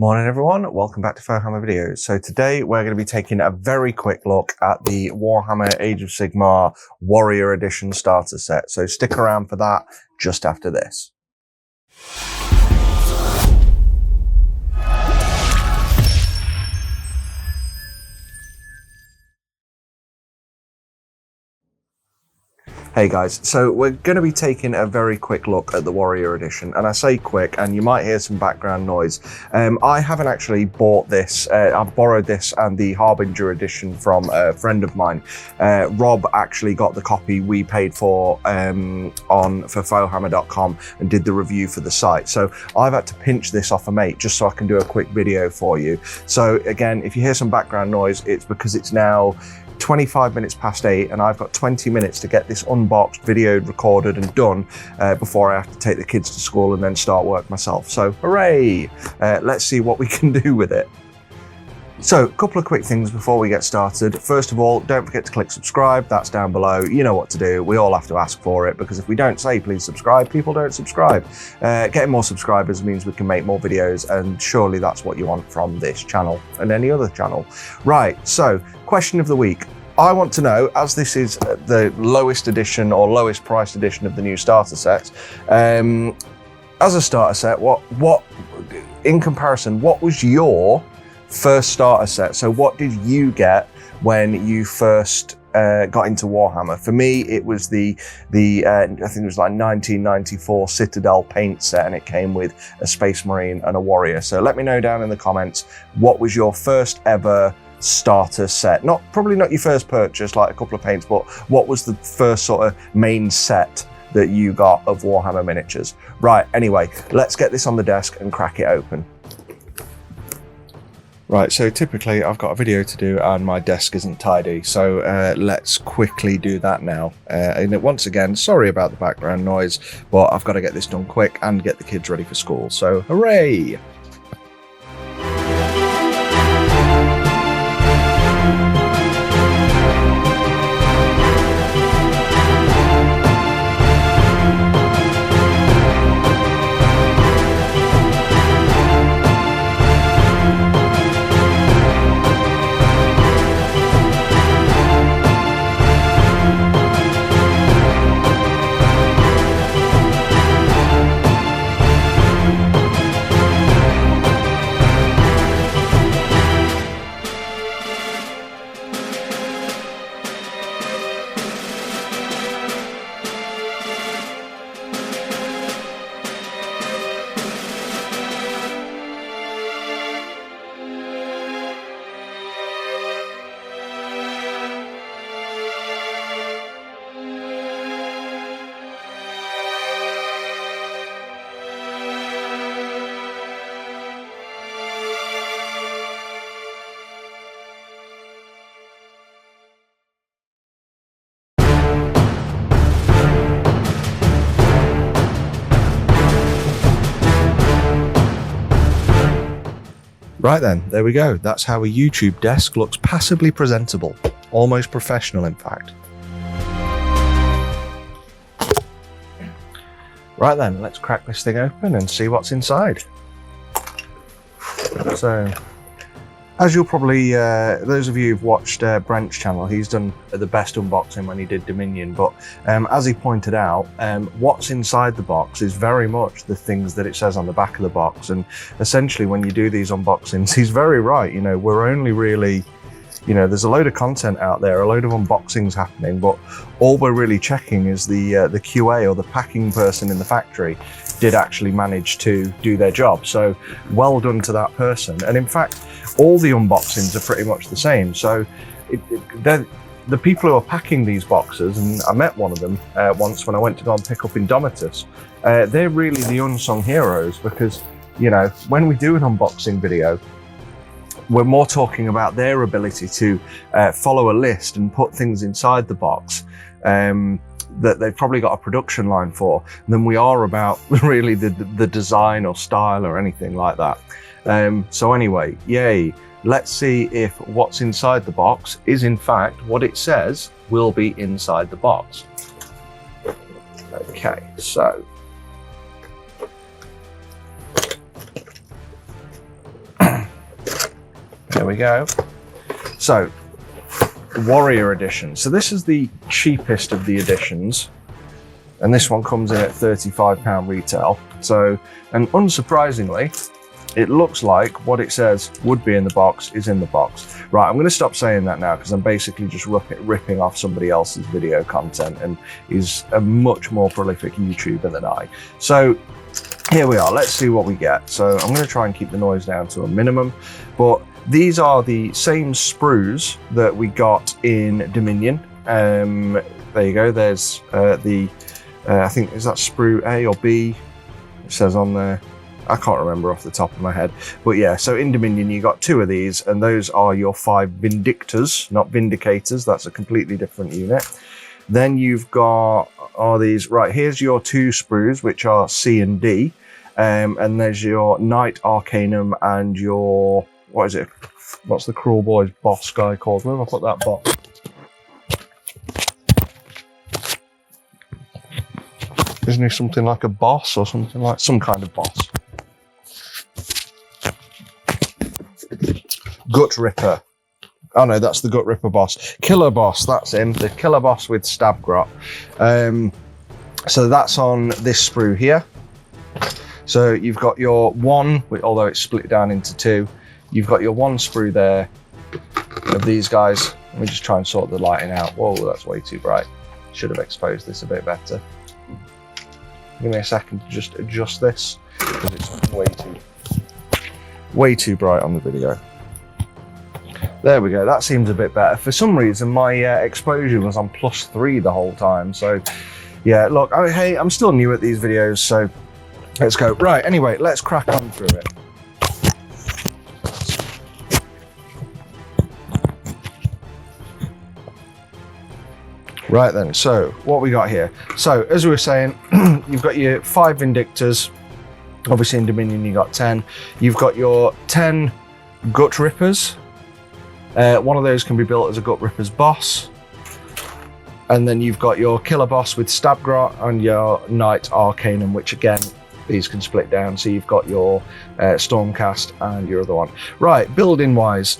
Morning everyone, welcome back to Warhammer Videos. So today we're going to be taking a very quick look at the Warhammer Age of Sigmar Warrior Edition starter set. So stick around for that just after this. Hey guys, so we're going to be taking a very quick look at the Warrior Edition, and I say quick and you might hear some background noise. I haven't actually bought this, I've borrowed this and the Harbinger Edition from a friend of mine. Rob actually got the copy we paid for fohammer.com and did the review for the site. So I've had to pinch this off a mate just so I can do a quick video for you. So again, if you hear some background noise, it's because it's now 25 minutes past 8 and I've got 20 minutes to get this unboxed, videoed, recorded and done before I have to take the kids to school and then start work myself. So hooray! Let's see what we can do with it. So, a couple of quick things before we get started. First of all, don't forget to click subscribe, that's down below. You know what to do, we all have to ask for it because if we don't say please subscribe, people don't subscribe. Getting more subscribers means we can make more videos and surely that's what you want from this channel and any other channel. Right, so question of the week. I want to know, as this is the lowest edition or lowest priced edition of the new starter set, as a starter set, what in comparison, what was your first starter set? So what did you get when you first got into Warhammer? For me, it was the I think it was like 1994 Citadel paint set, and it came with a Space Marine and a Warrior. So let me know down in the comments, what was your first ever starter set? Probably not your first purchase, like a couple of paints, but what was the first sort of main set that you got of Warhammer miniatures? Right, anyway, let's get this on the desk and crack it open. Right, so typically I've got a video to do and my desk isn't tidy, so let's quickly do that now. And once again, sorry about the background noise, but I've got to get this done quick and get the kids ready for school, so hooray! Right then, there we go. That's how a YouTube desk looks passably presentable. Almost professional, in fact. Right then, let's crack this thing open and see what's inside. So, as you'll probably, those of you who've watched Brent's channel, he's done the best unboxing when he did Dominion, but as he pointed out, what's inside the box is very much the things that it says on the back of the box. And essentially when you do these unboxings, he's very right, you know, we're only really, you know, there's a load of content out there, a load of unboxings happening, but all we're really checking is the QA or the packing person in the factory did actually manage to do their job. So well done to that person. And in fact, all the unboxings are pretty much the same. So the people who are packing these boxes, and I met one of them once when I went to go and pick up Indomitus, they're really the unsung heroes because, you know, when we do an unboxing video, we're more talking about their ability to follow a list and put things inside the box that they've probably got a production line for than we are about really the design or style or anything like that. So anyway, yay. Let's see if what's inside the box is in fact what it says will be inside the box. Okay, so There we go. So, Warrior Edition. So this is the cheapest of the editions, and this one comes in at £35 retail. So, and unsurprisingly, it looks like what it says would be in the box is in the box. Right, I'm going to stop saying that now because I'm basically just ripping off somebody else's video content, and he's a much more prolific YouTuber than I. So here we are, let's see what we get. So I'm going to try and keep the noise down to a minimum, but these are the same sprues that we got in Dominion. There you go, there's I think, is that sprue A or B? It says on there. I can't remember off the top of my head, but yeah, so in Dominion you got 2 of these, and those are your 5 Vindictors, not Vindicators. That's a completely different unit. Then you've got these, right, here's your 2 sprues, which are C and D, and there's your Knight Arcanum and your, what is it? What's the Cruel Boys boss guy called? Where have I put that box? Isn't he something like a boss or something like, some kind of boss? Gut Ripper. Oh no, that's the Gut Ripper boss. Killer Boss, that's him. The Killer Boss with Stab Grot. So that's on this sprue here. So you've got your 1, although it's split down into 2. You've got your 1 sprue there of these guys. Let me just try and sort the lighting out. Whoa, that's way too bright. Should have exposed this a bit better. Give me a second to just adjust this because it's way too bright on the video. There we go, that seems a bit better. For some reason, my exposure was on +3 the whole time. So yeah, look, hey, I'm still new at these videos, so let's go. Right, anyway, let's crack on through it. Right then, so what we got here. So as we were saying, you've got your 5 Vindictors. Obviously in Dominion you got 10. You've got your 10 Gut Rippers. One of those can be built as a Gut Ripper's boss. And then you've got your Killer Boss with Stab Grot and your Knight Arcanum, which again, these can split down. So you've got your Stormcast and your other one. Right, building wise.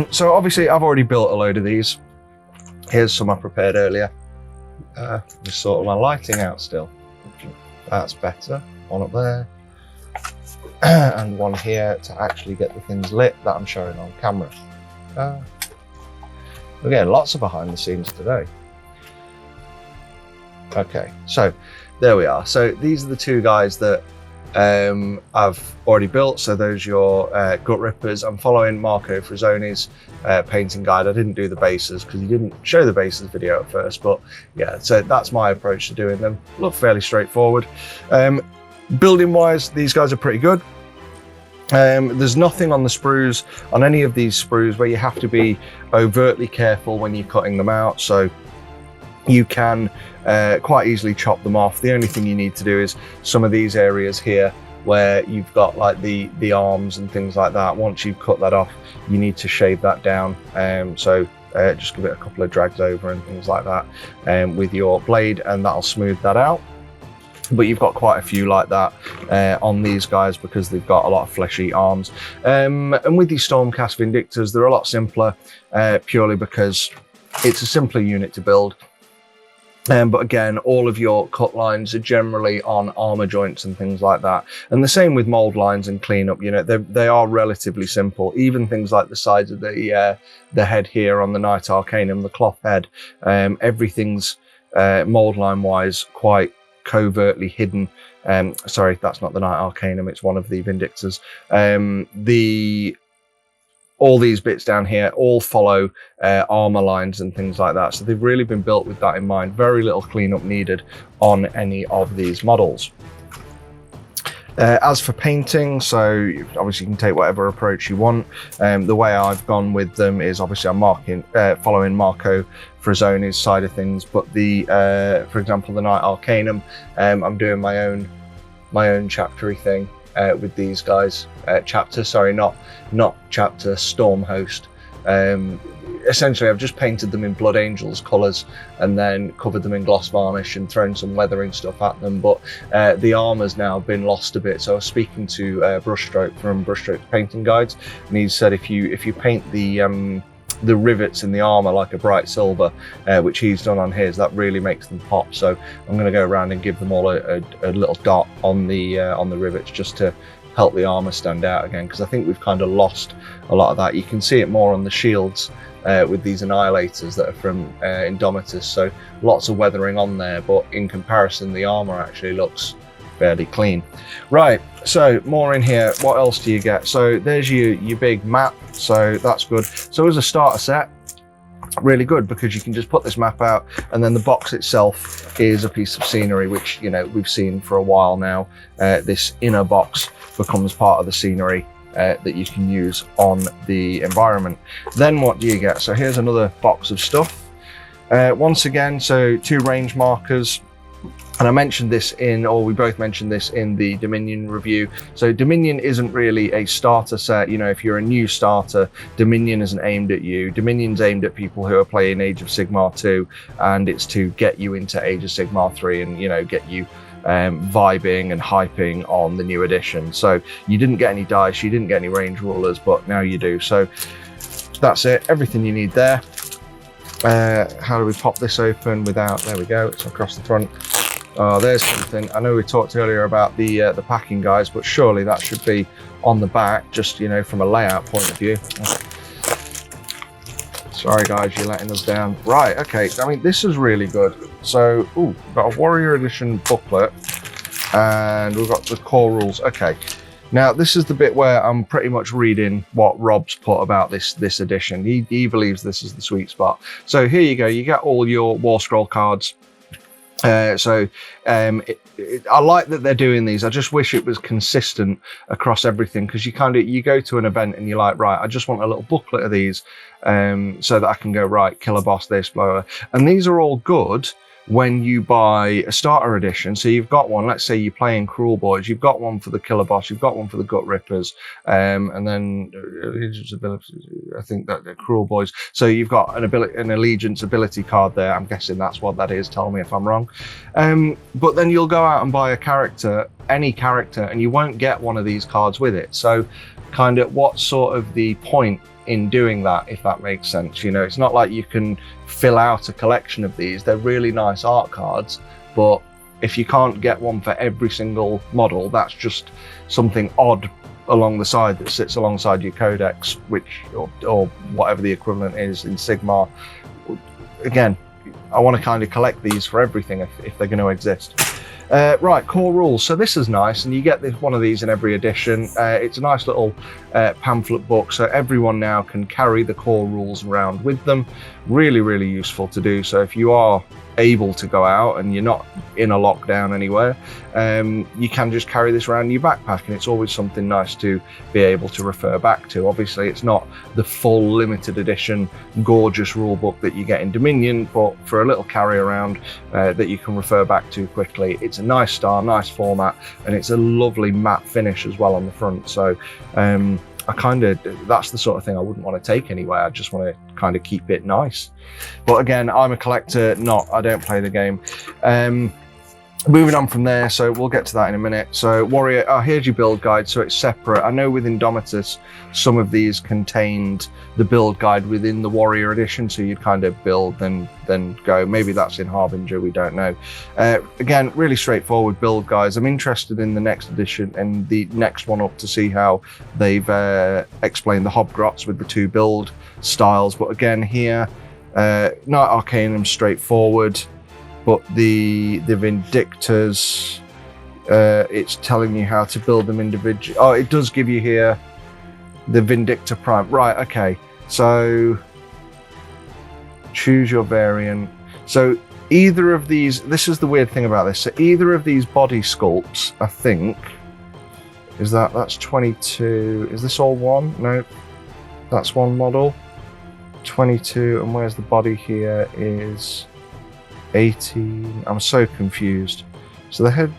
So obviously I've already built a load of these. Here's some I prepared earlier. Just sort of my lighting out still. That's better. One up there. And one here to actually get the things lit that I'm showing on camera. Again, lots of behind the scenes today. Okay, so there we are. So these are the 2 guys that I've already built. So those are your Gut Rippers. I'm following Marco Frazzoni's painting guide. I didn't do the bases because he didn't show the bases video at first, but yeah, so that's my approach to doing them. Look fairly straightforward. Building wise, these guys are pretty good. There's nothing on the sprues, on any of these sprues, where you have to be overtly careful when you're cutting them out. So you can quite easily chop them off. The only thing you need to do is some of these areas here where you've got like the arms and things like that. Once you've cut that off, you need to shave that down. So just give it a couple of drags over and things like that with your blade, and that'll smooth that out. But you've got quite a few like that on these guys because they've got a lot of fleshy arms. And with these Stormcast Vindictors, they're a lot simpler purely because it's a simpler unit to build. But again, all of your cut lines are generally on armor joints and things like that. And the same with mold lines and cleanup, you know, they are relatively simple. Even things like the sides of the head here on the Knight Arcanum, the cloth head, everything's mold line wise quite covertly hidden. Sorry, that's not the Knight Arcanum, it's one of the Vindictors. All these bits down here all follow armor lines and things like that. So they've really been built with that in mind. Very little cleanup needed on any of these models. As for painting, so obviously you can take whatever approach you want. The way I've gone with them is obviously I'm following Marco Frazzoni's side of things, but for example, the Knight Arcanum, I'm doing my own chaptery thing with these guys. Chapter, sorry, not chapter, Storm Host. essentially I've just painted them in Blood Angels colours and then covered them in gloss varnish and thrown some weathering stuff at them, but the armour's now been lost a bit. So I was speaking to Brushstroke from Brushstroke Painting Guides, and he said if you paint the rivets in the armour like a bright silver, which he's done on his, that really makes them pop. So I'm going to go around and give them all a little dot on the rivets, just to help the armour stand out again, because I think we've kind of lost a lot of that. You can see it more on the shields with these Annihilators that are from Indomitus, so lots of weathering on there, but in comparison the armour actually looks fairly clean. Right, so more in here. What else do you get? So there's your big map, so that's good. So as a starter set, really good, because you can just put this map out, and then the box itself is a piece of scenery, which, you know, we've seen for a while now. This inner box becomes part of the scenery that you can use on the environment. Then what do you get? So here's another box of stuff. Once again, so 2 range markers. And I mentioned this we both mentioned this in the Dominion review. So Dominion isn't really a starter set. You know, if you're a new starter, Dominion isn't aimed at you. Dominion's aimed at people who are playing Age of Sigmar 2, and it's to get you into Age of Sigmar 3 and, you know, get you vibing and hyping on the new edition. So you didn't get any dice, you didn't get any range rulers, but now you do. So that's it, everything you need there. How do we pop this open without, there we go, it's across the front. Oh, there's something. I know we talked earlier about the packing guys, but surely that should be on the back, just, you know, from a layout point of view. Sorry guys, you're letting us down. Right, okay, I mean, this is really good. So, we've got a Warrior Edition booklet, and we've got the core rules. Okay, now this is the bit where I'm pretty much reading what Rob's put about this edition. He believes this is the sweet spot. So here you go, you get all your War Scroll cards. I like that they're doing these. I just wish it was consistent across everything, because you go to an event and you're like, right, I just want a little booklet of these, so that I can go, right, kill a boss, this, blah, blah. And these are all good when you buy a starter edition. So you've got one, let's say you're playing Cruel Boys, you've got one for the Killer Boss, you've got one for the Gut Rippers, and then I think that the Cruel Boys. So you've got an Allegiance ability card there. I'm guessing that's what that is. Tell me if I'm wrong. But then you'll go out and buy a character, any character, and you won't get one of these cards with it. So kind of what's sort of the point in doing that, if that makes sense? You know, it's not like you can fill out a collection of these. They're really nice art cards, but if you can't get one for every single model, that's just something odd along the side that sits alongside your codex, which or whatever the equivalent is in Sigmar. Again, I want to kind of collect these for everything if they're going to exist. Right, core rules. So this is nice, and you get one of these in every edition. It's a nice little pamphlet book, so everyone now can carry the core rules around with them. Really, really useful to do. So if you are able to go out and you're not in a lockdown anywhere, you can just carry this around in your backpack, and it's always something nice to be able to refer back to. Obviously it's not the full limited edition gorgeous rule book that you get in Dominion, but for a little carry around that you can refer back to quickly. It's a nice style, nice format, and it's a lovely matte finish as well on the front. So that's the sort of thing I wouldn't want to take anywhere. I just want to kind of keep it nice. But again, I'm a collector, I don't play the game. Moving on from there, so we'll get to that in a minute. So Warrior, here's your build guide, so it's separate. I know with Indomitus, some of these contained the build guide within the Warrior edition, so you'd kind of build, then go. Maybe that's in Harbinger, we don't know. Again, really straightforward build guides. I'm interested in the next edition and the next one up to see how they've explained the Hobgrots with the 2 build styles. But again, here, Night Arcanum straightforward. But the Vindictors, it's telling you how to build them individually. Oh, it does give you here the Vindictor Prime. Right, okay. So choose your variant. So either of these, this is the weird thing about this. So either of these body sculpts, I think, that's 22. Is this all one? No, that's one model. 22, and where's the body here is 18. I'm so confused. So the head,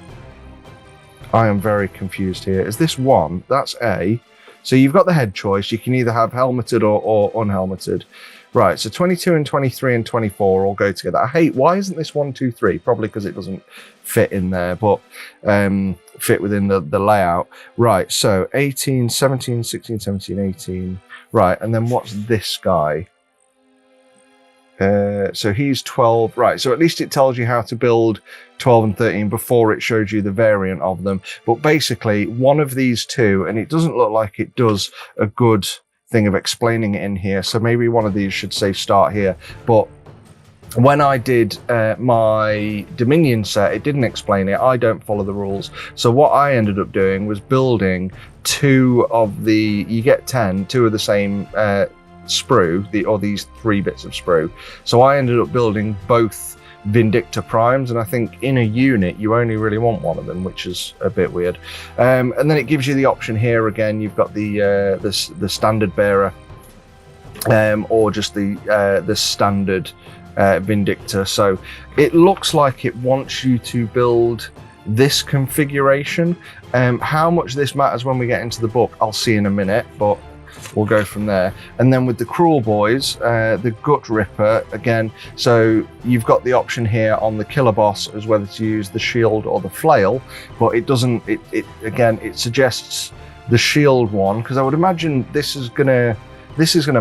I am very confused here. Is this one? That's A. So you've got the head choice. You can either have helmeted or unhelmeted. Right, so 22 and 23 and 24 all go together. I hate, why isn't this 1, 2, 3? Probably because it doesn't fit in there, but fit within the layout. Right, so 18, 17, 16, 17, 18. Right, and then what's this guy? So he's 12, right, so at least it tells you how to build 12 and 13 before it shows you the variant of them. But basically, one of these two, and it doesn't look like it does a good thing of explaining it in here, so maybe one of these should say start here. But when I did my Dominion set, it didn't explain it. I don't follow the rules. So what I ended up doing was building two of the, you get 10, two of the same sprue, or these 3 bits of sprue. So I ended up building both Vindicta Primes, and I think in a unit you only really want one of them, which is a bit weird. And then it gives you the option here again. You've got the standard bearer, or just the standard Vindicta. So it looks like it wants you to build this configuration. How much this matters when we get into the book, I'll see in a minute, but we'll go from there. And then with the Cruel Boys, the Gut Ripper, again, so you've got the option here on the killer boss as whether to use the shield or the flail, but it doesn't, again, it suggests the shield one, because I would imagine this is gonna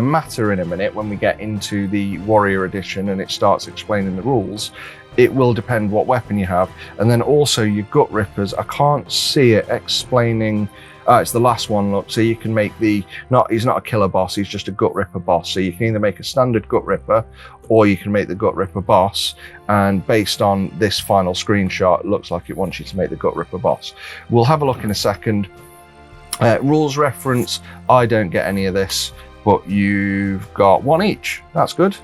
matter in a minute when we get into the Warrior Edition and it starts explaining the rules. It will depend what weapon you have. And then also your Gut Rippers, I can't see it explaining. It's the last one, look, so you can make he's not a killer boss, he's just a Gut Ripper boss. So you can either make a standard Gut Ripper, or you can make the Gut Ripper boss. And based on this final screenshot, it looks like it wants you to make the Gut Ripper boss. We'll have a look in a second. Rules reference, I don't get any of this, but you've got one each. That's good.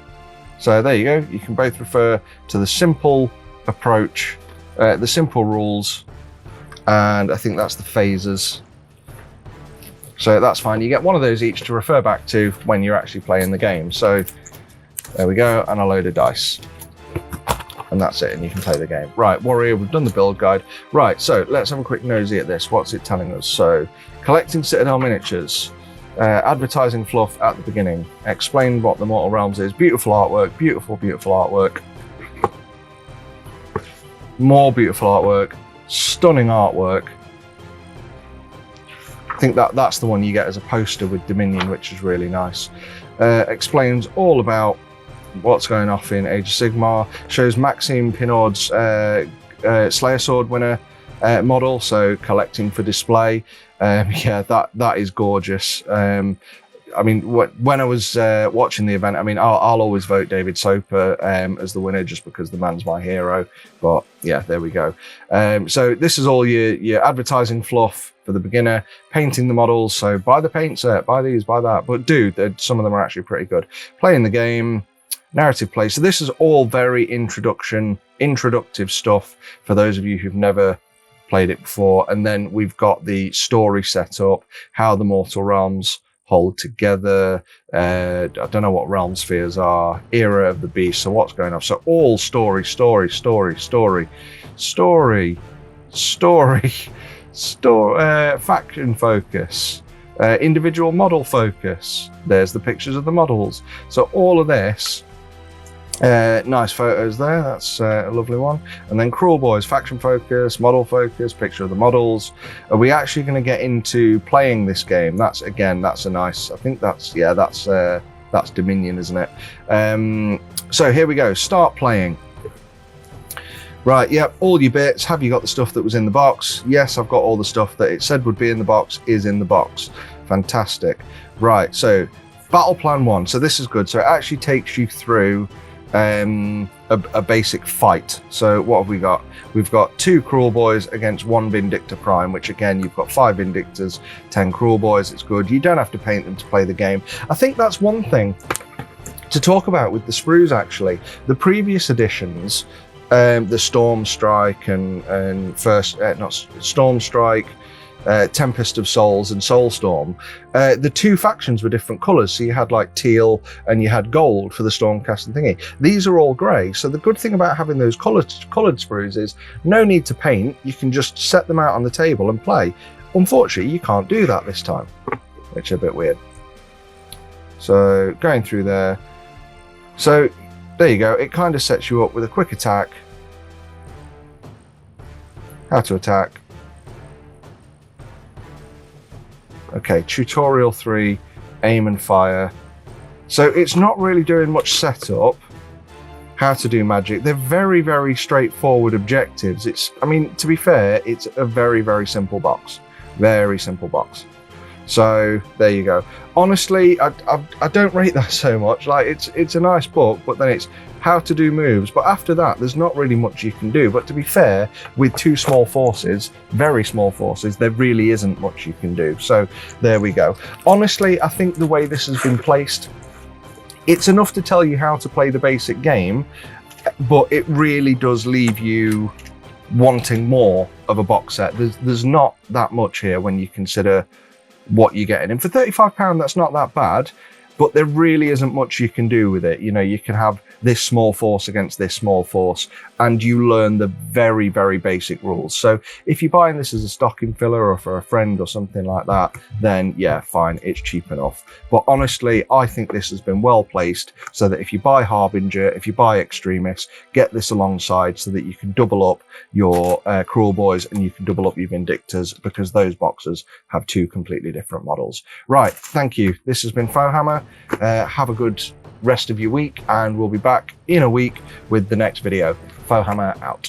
So there you go. You can both refer to the simple approach, the simple rules, and I think that's the phases. So that's fine. You get one of those each to refer back to when you're actually playing the game. So there we go, and a load of dice. And that's it, and you can play the game. Right, Warrior, we've done the build guide. Right, so let's have a quick nosy at this. What's it telling us? So, collecting Citadel miniatures, advertising fluff at the beginning, explain what the Mortal Realms is, beautiful artwork, beautiful, beautiful artwork, more beautiful artwork, stunning artwork. I think that's the one you get as a poster with Dominion, which is really nice. Explains all about what's going off in Age of Sigmar, shows Maxime Pinard's Slayer Sword winner model, so collecting for display. Yeah, that is gorgeous. I mean, when I was watching the event, I mean, I'll always vote David Soper as the winner just because the man's my hero. But yeah, there we go. So this is all your advertising fluff for the beginner, painting the models. So buy the paint set, buy these, buy that. But dude, some of them are actually pretty good. Playing the game, narrative play. So this is all very introductive stuff for those of you who've never played it before. And then we've got the story set up, how the Mortal Realms hold together. I don't know what realm spheres are, era of the beast, so what's going on. So all story, faction focus, individual model focus. There's the pictures of the models. So all of this, nice photos there, that's a lovely one. And then Cruel Boys, faction focus, model focus, picture of the models. Are we actually going to get into playing this game? That's a nice, I think that's Dominion, isn't it? So here we go, start playing. Right, yep, all your bits. Have you got the stuff that was in the box? Yes, I've got all the stuff that it said would be in the box is in the box. Fantastic. Right, so battle plan 1. So this is good. So it actually takes you through a basic fight. So what have we got? We've got 2 Cruel Boys against 1 Vindicta Prime, which again, you've got 5 Vindictas, 10 Cruel Boys. It's good. You don't have to paint them to play the game. I think that's one thing to talk about with the sprues, actually. The previous editions, the Storm Strike and first, not Storm Strike, Tempest of Souls and Soulstorm, the 2 factions were different colours. So you had like teal and you had gold for the Stormcast thingy. These are all grey. So the good thing about having those coloured sprues is no need to paint. You can just set them out on the table and play. Unfortunately, you can't do that this time, which is a bit weird. So going through there, So there you go. It kind of sets you up with a quick attack, how to attack. Okay, tutorial 3, aim and fire. So it's not really doing much setup. How to do magic. They're very, very straightforward objectives. I mean, to be fair, it's a very, very simple box. Very simple box. So there you go. Honestly, I don't rate that so much. Like it's a nice book, but then it's how to do moves. But after that, there's not really much you can do. But to be fair, with 2 small forces, very small forces, there really isn't much you can do. So there we go. Honestly, I think the way this has been placed, it's enough to tell you how to play the basic game, but it really does leave you wanting more of a box set. There's not that much here when you consider what you're getting. And for £35, that's not that bad, but there really isn't much you can do with it. You know, you can have this small force against this small force, and you learn the very, very basic rules. So if you're buying this as a stocking filler or for a friend or something like that, then yeah, fine, it's cheap enough. But honestly, I think this has been well placed so that if you buy Harbinger, if you buy Extremis, get this alongside so that you can double up your Cruel Boys and you can double up your Vindictors, because those boxes have 2 completely different models. Right, thank you. This has been Fohammer. Have a good rest of your week, and we'll be back in a week with the next video. Fohammer out.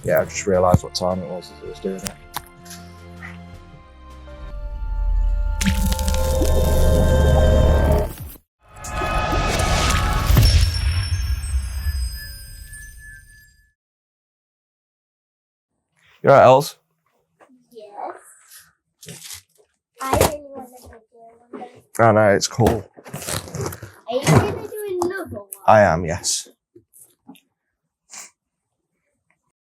Yeah, I just realised what time it was as I was doing it. You alright, Els? Yes. I really want to do one. Oh no, it's cool. Are you going to do another one? I am, yes.